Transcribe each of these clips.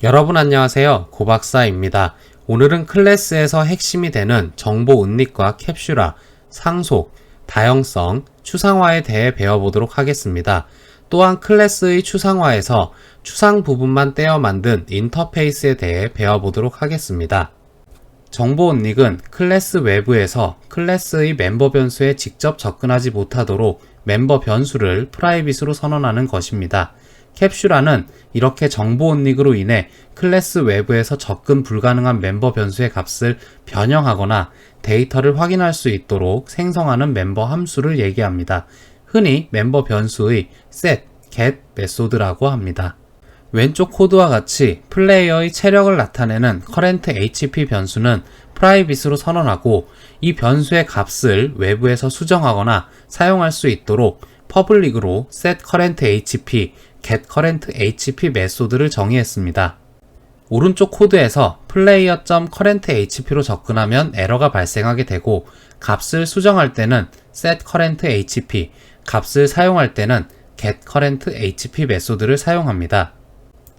여러분 안녕하세요. 고박사입니다. 오늘은 클래스에서 핵심이 되는 정보 은닉과 캡슐화, 상속, 다형성, 추상화에 대해 배워보도록 하겠습니다. 또한 클래스의 추상화에서 추상 부분만 떼어 만든 인터페이스에 대해 배워보도록 하겠습니다. 정보 은닉은 클래스 외부에서 클래스의 멤버 변수에 직접 접근하지 못하도록 멤버 변수를 프라이빗으로 선언하는 것입니다. 캡슐화는 이렇게 정보 은닉으로 인해 클래스 외부에서 접근 불가능한 멤버 변수의 값을 변형하거나 데이터를 확인할 수 있도록 생성하는 멤버 함수를 얘기합니다. 흔히 멤버 변수의 set, get 메소드라고 합니다. 왼쪽 코드와 같이 플레이어의 체력을 나타내는 current HP 변수는 프라이빗으로 선언하고 이 변수의 값을 외부에서 수정하거나 사용할 수 있도록 퍼블릭으로 set current HP, get current HP 메소드를 정의했습니다. 오른쪽 코드에서 player.current HP로 접근하면 에러가 발생하게 되고 값을 수정할 때는 set current HP, 값을 사용할 때는 get current HP 메소드를 사용합니다.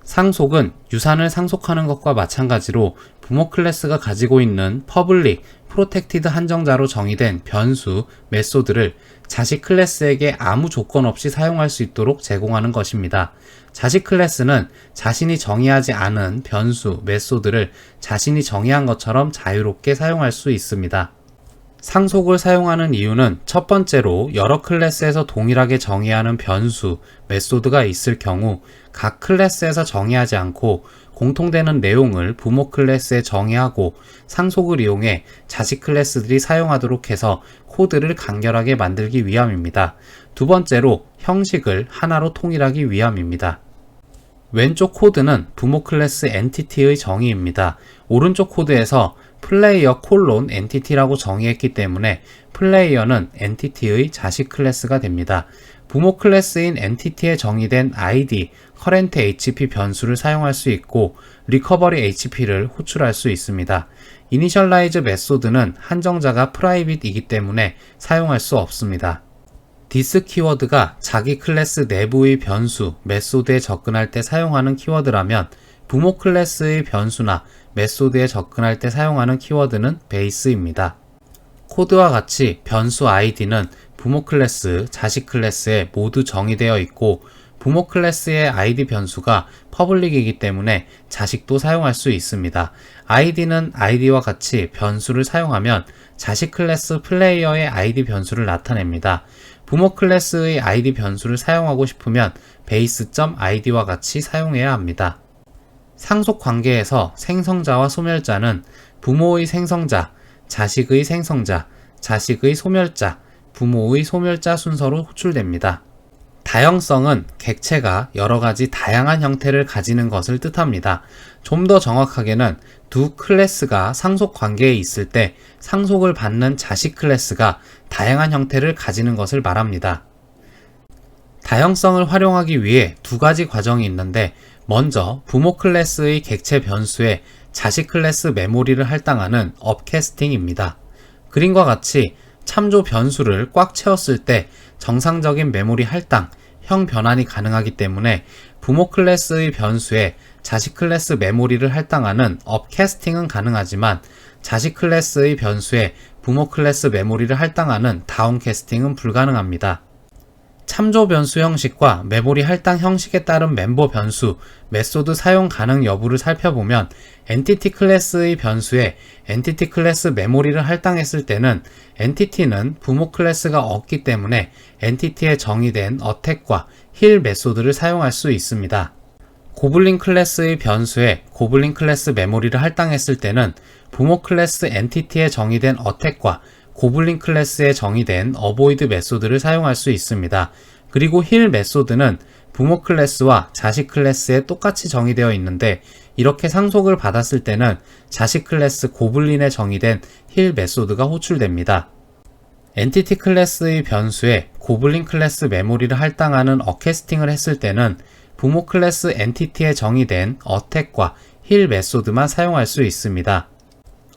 상속은 유산을 상속하는 것과 마찬가지로 부모 클래스가 가지고 있는 public, protected 한정자로 정의된 변수, 메소드를 자식 클래스에게 아무 조건 없이 사용할 수 있도록 제공하는 것입니다. 자식 클래스는 자신이 정의하지 않은 변수, 메소드를 자신이 정의한 것처럼 자유롭게 사용할 수 있습니다. 상속을 사용하는 이유는 첫 번째로 여러 클래스에서 동일하게 정의하는 변수, 메소드가 있을 경우 각 클래스에서 정의하지 않고 공통되는 내용을 부모 클래스에 정의하고 상속을 이용해 자식 클래스들이 사용하도록 해서 코드를 간결하게 만들기 위함입니다. 두 번째로 형식을 하나로 통일하기 위함입니다. 왼쪽 코드는 부모 클래스 엔티티의 정의입니다. 오른쪽 코드에서 플레이어 콜론 엔티티라고 정의했기 때문에 플레이어는 엔티티의 자식 클래스가 됩니다. 부모 클래스인 엔티티에 정의된 ID, current HP 변수를 사용할 수 있고 recovery HP를 호출할 수 있습니다. initialize 메소드는 한정자가 private이기 때문에 사용할 수 없습니다. this 키워드가 자기 클래스 내부의 변수, 메소드에 접근할 때 사용하는 키워드라면 부모 클래스의 변수나 메소드에 접근할 때 사용하는 키워드는 base입니다. 코드와 같이 변수 id는 부모 클래스, 자식 클래스에 모두 정의되어 있고 부모 클래스의 id 변수가 퍼블릭이기 때문에 자식도 사용할 수 있습니다. id는 id와 같이 변수를 사용하면 자식 클래스 플레이어의 id 변수를 나타냅니다. 부모 클래스의 id 변수를 사용하고 싶으면 base.id와 같이 사용해야 합니다. 상속 관계에서 생성자와 소멸자는 부모의 생성자, 자식의 생성자, 자식의 소멸자, 부모의 소멸자 순서로 호출됩니다. 다형성은 객체가 여러가지 다양한 형태를 가지는 것을 뜻합니다. 좀 더 정확하게는 두 클래스가 상속 관계에 있을 때 상속을 받는 자식 클래스가 다양한 형태를 가지는 것을 말합니다. 다형성을 활용하기 위해 두 가지 과정이 있는데 먼저 부모 클래스의 객체 변수에 자식 클래스 메모리를 할당하는 업캐스팅입니다. 그림과 같이 참조 변수를 꽉 채웠을 때 정상적인 메모리 할당, 형 변환이 가능하기 때문에 부모 클래스의 변수에 자식 클래스 메모리를 할당하는 업캐스팅은 가능하지만 자식 클래스의 변수에 부모 클래스 메모리를 할당하는 다운캐스팅은 불가능합니다. 참조 변수 형식과 메모리 할당 형식에 따른 멤버 변수, 메소드 사용 가능 여부를 살펴보면 엔티티 클래스의 변수에 엔티티 클래스 메모리를 할당했을 때는 엔티티는 부모 클래스가 없기 때문에 엔티티에 정의된 어택과 힐 메소드를 사용할 수 있습니다. 고블린 클래스의 변수에 고블린 클래스 메모리를 할당했을 때는 부모 클래스 엔티티에 정의된 어택과 고블린 클래스에 정의된 어보이드 메소드를 사용할 수 있습니다. 그리고 힐 메소드는 부모 클래스와 자식 클래스에 똑같이 정의되어 있는데 이렇게 상속을 받았을 때는 자식 클래스 고블린에 정의된 힐 메소드가 호출됩니다. 엔티티 클래스의 변수에 고블린 클래스 메모리를 할당하는 어캐스팅을 했을 때는 부모 클래스 엔티티에 정의된 어택과 힐 메소드만 사용할 수 있습니다.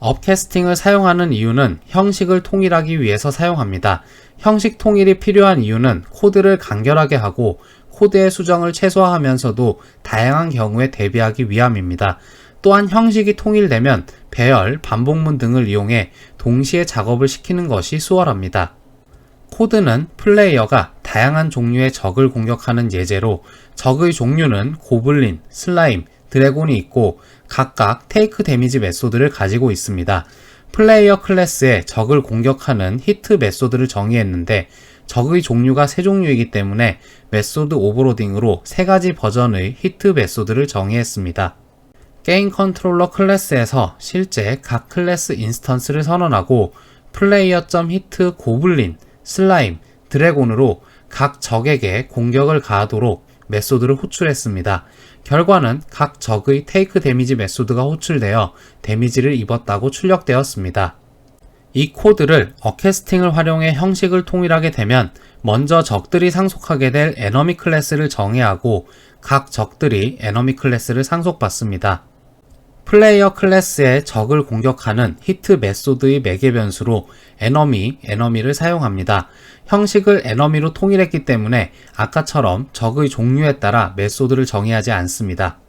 업캐스팅을 사용하는 이유는 형식을 통일하기 위해서 사용합니다. 형식 통일이 필요한 이유는 코드를 간결하게 하고 코드의 수정을 최소화하면서도 다양한 경우에 대비하기 위함입니다. 또한 형식이 통일되면 배열, 반복문 등을 이용해 동시에 작업을 시키는 것이 수월합니다. 코드는 플레이어가 다양한 종류의 적을 공격하는 예제로 적의 종류는 고블린, 슬라임, 드래곤이 있고 각각 테이크 데미지 메소드를 가지고 있습니다. 플레이어 클래스에 적을 공격하는 히트 메소드를 정의했는데 적의 종류가 3종류이기 때문에 메소드 오버로딩으로 3가지 버전의 히트 메소드를 정의했습니다. 게임 컨트롤러 클래스에서 실제 각 클래스 인스턴스를 선언하고 플레이어.히트 고블린, 슬라임, 드래곤으로 각 적에게 공격을 가하도록 메소드를 호출했습니다. 결과는 각 적의 테이크 데미지 메소드가 호출되어 데미지를 입었다고 출력되었습니다. 이 코드를 어캐스팅을 활용해 형식을 통일하게 되면 먼저 적들이 상속하게 될 에너미 클래스를 정의하고 각 적들이 에너미 클래스를 상속받습니다. 플레이어 클래스의 적을 공격하는 히트 메소드의 매개 변수로 에너미를 사용합니다. 형식을 에너미로 통일했기 때문에 아까처럼 적의 종류에 따라 메소드를 정의하지 않습니다.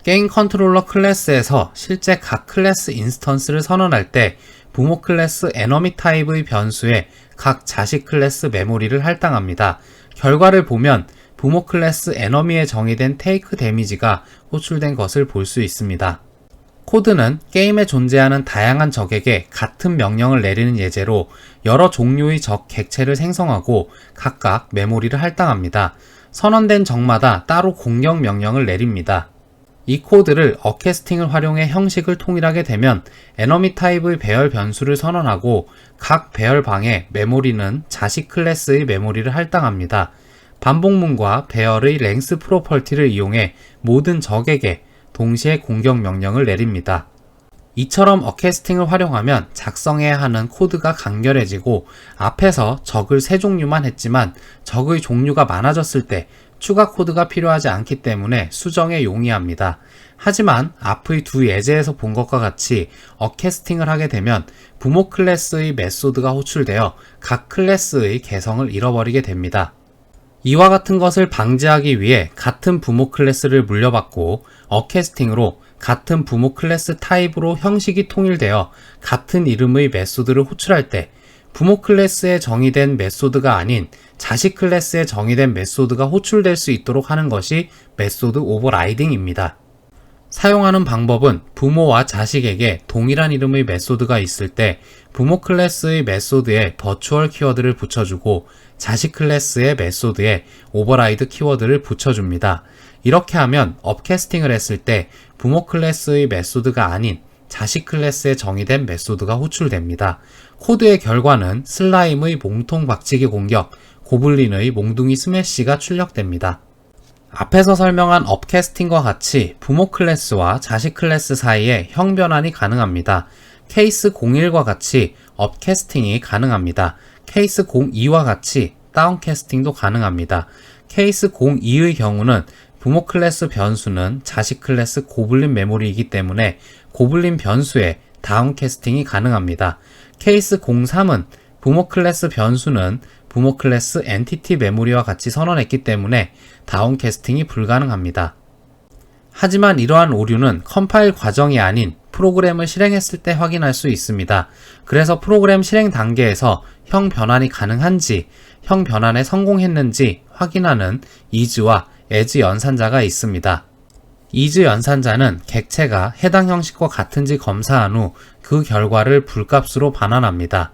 게임 컨트롤러 클래스에서 실제 각 클래스 인스턴스를 선언할 때 부모 클래스 에너미 타입의 변수에 각 자식 클래스 메모리를 할당합니다. 결과를 보면 부모 클래스 에너미에 정의된 테이크 데미지가 호출된 것을 볼 수 있습니다. 코드는 게임에 존재하는 다양한 적에게 같은 명령을 내리는 예제로 여러 종류의 적 객체를 생성하고 각각 메모리를 할당합니다. 선언된 적마다 따로 공격 명령을 내립니다. 이 코드를 어캐스팅을 활용해 형식을 통일하게 되면 에너미 타입의 배열 변수를 선언하고 각 배열방에 메모리는 자식 클래스의 메모리를 할당합니다. 반복문과 배열의 랭스 프로퍼티를 이용해 모든 적에게 동시에 공격 명령을 내립니다. 이처럼 어캐스팅을 활용하면 작성해야 하는 코드가 간결해지고 앞에서 적을 3종류만 했지만 적의 종류가 많아졌을 때 추가 코드가 필요하지 않기 때문에 수정에 용이합니다. 하지만 앞의 두 예제에서 본 것과 같이 어캐스팅을 하게 되면 부모 클래스의 메소드가 호출되어 각 클래스의 개성을 잃어버리게 됩니다. 이와 같은 것을 방지하기 위해 같은 부모 클래스를 물려받고 어캐스팅으로 같은 부모 클래스 타입으로 형식이 통일되어 같은 이름의 메소드를 호출할 때 부모 클래스에 정의된 메소드가 아닌 자식 클래스에 정의된 메소드가 호출될 수 있도록 하는 것이 메소드 오버라이딩입니다. 사용하는 방법은 부모와 자식에게 동일한 이름의 메소드가 있을 때 부모 클래스의 메소드에 버추얼 키워드를 붙여주고 자식 클래스의 메소드에 오버라이드 키워드를 붙여줍니다. 이렇게 하면 업캐스팅을 했을 때 부모 클래스의 메소드가 아닌 자식 클래스에 정의된 메소드가 호출됩니다. 코드의 결과는 슬라임의 몸통 박치기 공격, 고블린의 몽둥이 스매시가 출력됩니다. 앞에서 설명한 업캐스팅과 같이 부모 클래스와 자식 클래스 사이에 형 변환이 가능합니다. 케이스 01과 같이 업캐스팅이 가능합니다. 케이스 02와 같이 다운캐스팅도 가능합니다. 케이스 02의 경우는 부모 클래스 변수는 자식 클래스 고블린 메모리이기 때문에 고블린 변수에 다운캐스팅이 가능합니다. 케이스 03은 부모 클래스 변수는 부모 클래스 엔티티 메모리와 같이 선언했기 때문에 다운캐스팅이 불가능합니다. 하지만 이러한 오류는 컴파일 과정이 아닌 프로그램을 실행했을 때 확인할 수 있습니다. 그래서 프로그램 실행 단계에서 형 변환이 가능한지, 형 변환에 성공했는지 확인하는 is와 as 연산자가 있습니다. is 연산자는 객체가 해당 형식과 같은지 검사한 후 그 결과를 불값으로 반환합니다.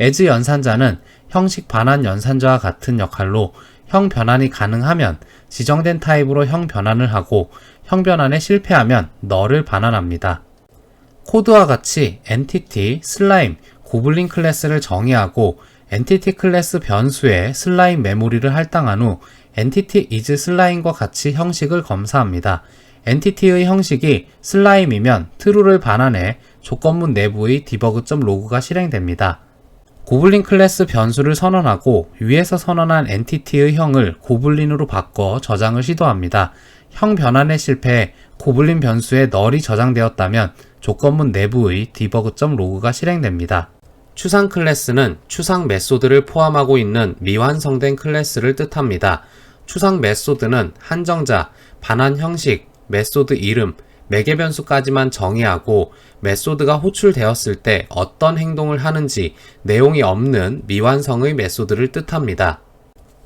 as 연산자는 형식 반환 연산자와 같은 역할로 형 변환이 가능하면 지정된 타입으로 형 변환을 하고 형 변환에 실패하면 null을 반환합니다. 코드와 같이 엔티티, 슬라임, 고블린 클래스를 정의하고 엔티티 클래스 변수에 슬라임 메모리를 할당한 후 엔티티 is 슬라임과 같이 형식을 검사합니다. 엔티티의 형식이 슬라임이면 true를 반환해 조건문 내부의 debug.log가 실행됩니다. 고블린 클래스 변수를 선언하고 위에서 선언한 엔티티의 형을 고블린으로 바꿔 저장을 시도합니다. 형 변환에 실패해 고블린 변수에 null이 저장되었다면 조건문 내부의 debug.log가 실행됩니다. 추상 클래스는 추상 메소드를 포함하고 있는 미완성된 클래스를 뜻합니다. 추상 메소드는 한정자, 반환 형식, 메소드 이름, 매개 변수까지만 정의하고 메소드가 호출되었을 때 어떤 행동을 하는지 내용이 없는 미완성의 메소드를 뜻합니다.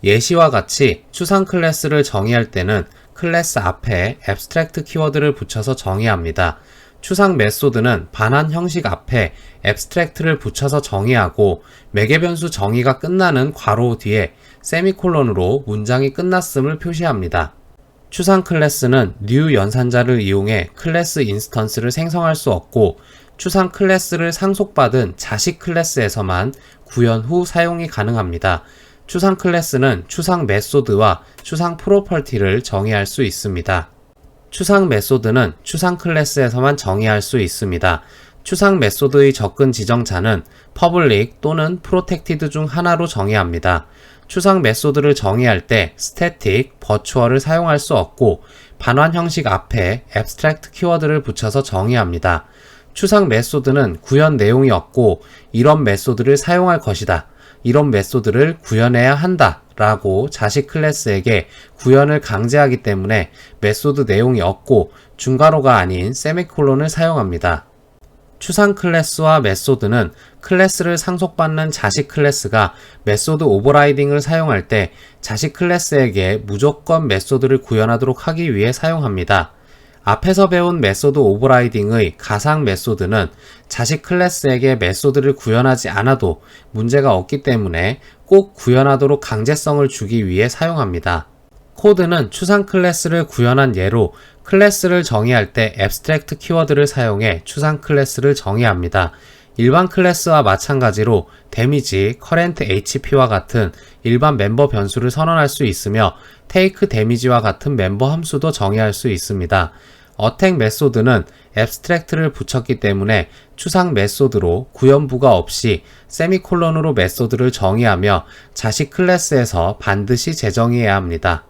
예시와 같이 추상 클래스를 정의할 때는 클래스 앞에 abstract 키워드를 붙여서 정의합니다. 추상 메소드는 반환 형식 앞에 abstract를 붙여서 정의하고 매개 변수 정의가 끝나는 괄호 뒤에 세미콜론으로 문장이 끝났음을 표시합니다. 추상 클래스는 new 연산자를 이용해 클래스 인스턴스를 생성할 수 없고 추상 클래스를 상속받은 자식 클래스에서만 구현 후 사용이 가능합니다. 추상 클래스는 추상 메소드와 추상 프로퍼티를 정의할 수 있습니다. 추상 메소드는 추상 클래스에서만 정의할 수 있습니다. 추상 메소드의 접근 지정자는 public 또는 protected 중 하나로 정의합니다. 추상 메소드를 정의할 때 static, virtual을 사용할 수 없고 반환 형식 앞에 abstract 키워드를 붙여서 정의합니다. 추상 메소드는 구현 내용이 없고 이런 메소드를 사용할 것이다. 이런 메소드를 구현해야 한다 라고 자식 클래스에게 구현을 강제하기 때문에 메소드 내용이 없고 중괄호가 아닌 세미콜론을 사용합니다. 추상 클래스와 메소드는 클래스를 상속받는 자식 클래스가 메소드 오버라이딩을 사용할 때 자식 클래스에게 무조건 메소드를 구현하도록 하기 위해 사용합니다. 앞에서 배운 메소드 오버라이딩의 가상 메소드는 자식 클래스에게 메소드를 구현하지 않아도 문제가 없기 때문에 꼭 구현하도록 강제성을 주기 위해 사용합니다. 코드는 추상 클래스를 구현한 예로 클래스를 정의할 때 abstract 키워드를 사용해 추상 클래스를 정의합니다. 일반 클래스와 마찬가지로 데미지, current HP와 같은 일반 멤버 변수를 선언할 수 있으며 take damage와 같은 멤버 함수도 정의할 수 있습니다. attack 메소드는 abstract를 붙였기 때문에 추상 메소드로 구현부가 없이 세미콜론으로 메소드를 정의하며 자식 클래스에서 반드시 재정의해야 합니다.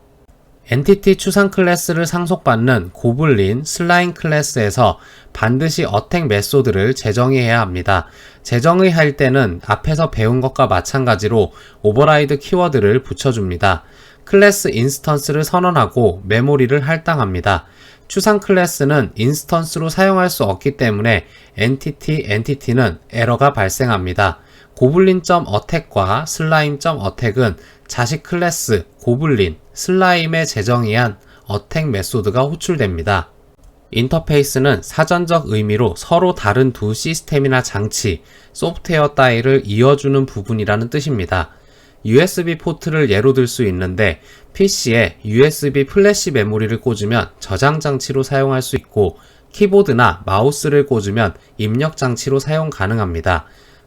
엔티티 추상 클래스를 상속받는 고블린, 슬라임 클래스에서 반드시 attack 메소드를 재정의해야 합니다. 재정의할 때는 앞에서 배운 것과 마찬가지로 오버라이드 키워드를 붙여줍니다. 클래스 인스턴스를 선언하고 메모리를 할당합니다. 추상 클래스는 인스턴스로 사용할 수 없기 때문에 엔티티는 에러가 발생합니다. 고블린.attack과 슬라임.attack은 자식 클래스 고블린, 슬라임에 재정의한 attack 메소드가 호출됩니다. 인터페이스는 사전적 의미로 서로 다른 두 시스템이나 장치, 소프트웨어 따위를 이어주는 부분이라는 뜻입니다. USB 포트를 예로 들 수 있는데 PC에 USB 플래시 메모리를 꽂으면 저장 장치로 사용할 수 있고 키보드나 마우스를 꽂으면 입력 장치로 사용 가능합니다.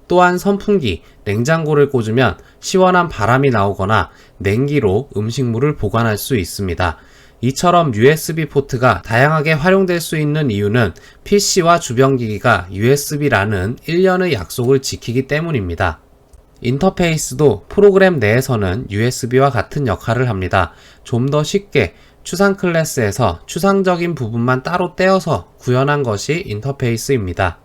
또한 선풍기, 냉장고를 꽂으면 시원한 바람이 나오거나 냉기로 음식물을 보관할 수 있습니다. 이처럼 USB 포트가 다양하게 활용될 수 있는 이유는 PC와 주변 기기가 USB라는 일련의 약속을 지키기 때문입니다. 인터페이스도 프로그램 내에서는 USB와 같은 역할을 합니다. 좀 더 쉽게 추상 클래스에서 추상적인 부분만 따로 떼어서 구현한 것이 인터페이스입니다.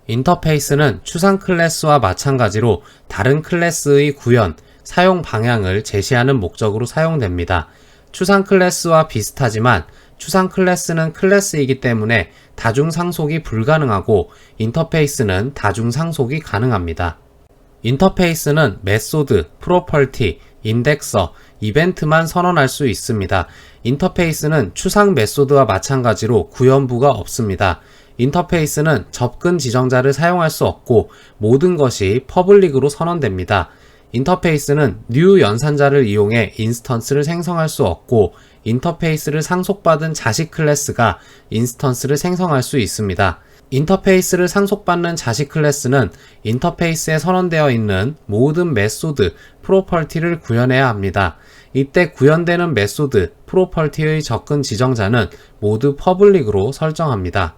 인터페이스는 추상 클래스와 마찬가지로 다른 클래스의 구현, 사용 방향을 제시하는 목적으로 사용됩니다. 추상 클래스와 비슷하지만 추상 클래스는 클래스이기 때문에 다중 상속이 불가능하고 인터페이스는 다중 상속이 가능합니다. 인터페이스는 메소드, 프로퍼티, 인덱서, 이벤트만 선언할 수 있습니다. 인터페이스는 추상 메소드와 마찬가지로 구현부가 없습니다. 인터페이스는 접근 지정자를 사용할 수 없고 모든 것이 퍼블릭으로 선언됩니다. 인터페이스는 new 연산자를 이용해 인스턴스를 생성할 수 없고 인터페이스를 상속받은 자식 클래스가 인스턴스를 생성할 수 있습니다. 인터페이스를 상속받는 자식 클래스는 인터페이스에 선언되어 있는 모든 메소드, 프로퍼티를 구현해야 합니다. 이때 구현되는 메소드, 프로퍼티의 접근 지정자는 모두 퍼블릭으로 설정합니다.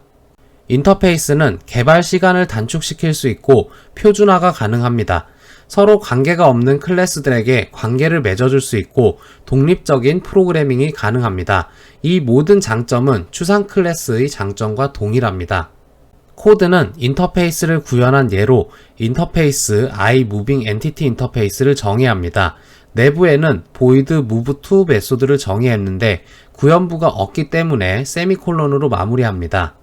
인터페이스는 개발 시간을 단축시킬 수 있고 표준화가 가능합니다. 서로 관계가 없는 클래스들에게 관계를 맺어줄 수 있고 독립적인 프로그래밍이 가능합니다. 이 모든 장점은 추상 클래스의 장점과 동일합니다. 코드는 인터페이스를 구현한 예로 인터페이스 iMoving Entity 인터페이스를 정의합니다. 내부에는 void move to 메소드를 정의했는데 구현부가 없기 때문에 세미콜론으로 마무리합니다.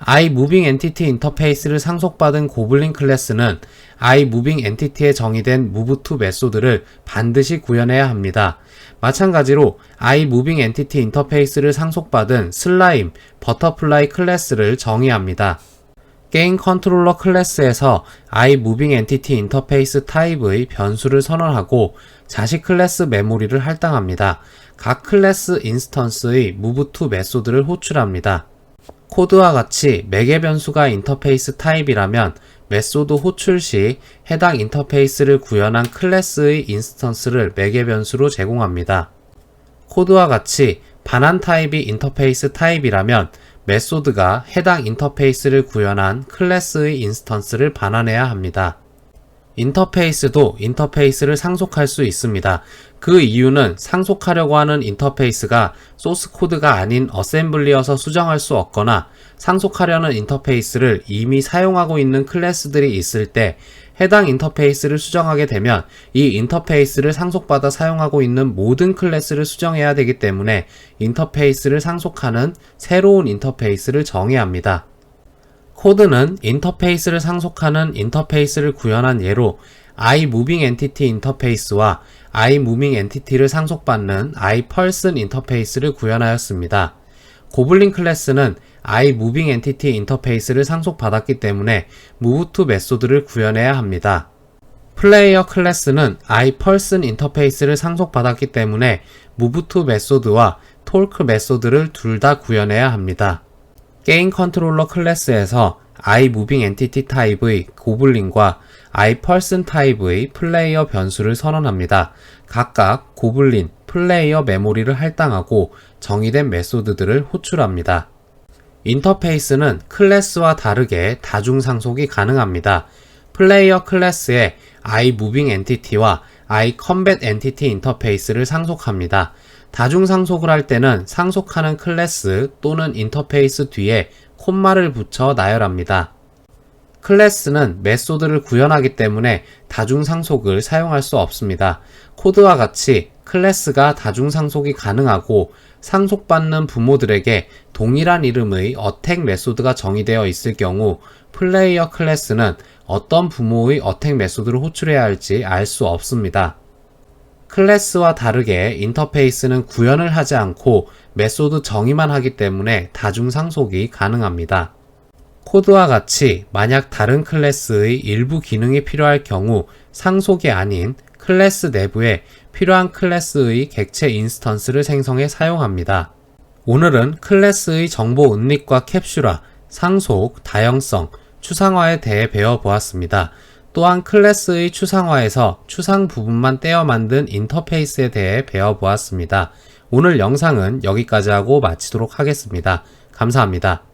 iMovingEntity 인터페이스를 상속받은 고블린 클래스는 iMovingEntity에 정의된 moveTo 메소드를 반드시 구현해야 합니다. 마찬가지로 iMovingEntity 인터페이스를 상속받은 슬라임, 버터플라이 클래스를 정의합니다. 게임 컨트롤러 클래스에서 iMovingEntity 인터페이스 타입의 변수를 선언하고 자식 클래스 메모리를 할당합니다. 각 클래스 인스턴스의 moveTo 메소드를 호출합니다. 코드와 같이 매개 변수가 인터페이스 타입이라면 메소드 호출 시 해당 인터페이스를 구현한 클래스의 인스턴스를 매개 변수로 제공합니다. 코드와 같이 반환 타입이 인터페이스 타입이라면 메소드가 해당 인터페이스를 구현한 클래스의 인스턴스를 반환해야 합니다. 인터페이스도 인터페이스를 상속할 수 있습니다. 그 이유는 상속하려고 하는 인터페이스가 소스 코드가 아닌 어셈블리여서 수정할 수 없거나 상속하려는 인터페이스를 이미 사용하고 있는 클래스들이 있을 때 해당 인터페이스를 수정하게 되면 이 인터페이스를 상속받아 사용하고 있는 모든 클래스를 수정해야 되기 때문에 인터페이스를 상속하는 새로운 인터페이스를 정의합니다. 코드는 인터페이스를 상속하는 인터페이스를 구현한 예로 iMovingEntity 인터페이스와 iMovingEntity를 상속받는 iPerson 인터페이스를 구현하였습니다. 고블린 클래스는 iMovingEntity 인터페이스를 상속받았기 때문에 moveTo 메소드를 구현해야 합니다. 플레이어 클래스는 iPerson 인터페이스를 상속받았기 때문에 moveTo 메소드와 talk 메소드를 둘 다 구현해야 합니다. 게임 컨트롤러 클래스에서 iMovingEntity 타입의 고블린과 iPerson 타입의 플레이어 변수를 선언합니다. 각각 고블린, 플레이어 메모리를 할당하고 정의된 메소드들을 호출합니다. 인터페이스는 클래스와 다르게 다중 상속이 가능합니다. 플레이어 클래스에 iMovingEntity와 iCombatEntity 인터페이스를 상속합니다. 다중 상속을 할 때는 상속하는 클래스 또는 인터페이스 뒤에 콤마를 붙여 나열합니다. 클래스는 메소드를 구현하기 때문에 다중 상속을 사용할 수 없습니다. 코드와 같이 클래스가 다중 상속이 가능하고 상속받는 부모들에게 동일한 이름의 어택 메소드가 정의되어 있을 경우 플레이어 클래스는 어떤 부모의 어택 메소드를 호출해야 할지 알 수 없습니다. 클래스와 다르게 인터페이스는 구현을 하지 않고 메소드 정의만 하기 때문에 다중 상속이 가능합니다. 코드와 같이 만약 다른 클래스의 일부 기능이 필요할 경우 상속이 아닌 클래스 내부에 필요한 클래스의 객체 인스턴스를 생성해 사용합니다. 오늘은 클래스의 정보 은닉과 캡슐화, 상속, 다형성, 추상화에 대해 배워보았습니다. 또한 클래스의 추상화에서 추상 부분만 떼어 만든 인터페이스에 대해 배워보았습니다. 오늘 영상은 여기까지 하고 마치도록 하겠습니다. 감사합니다.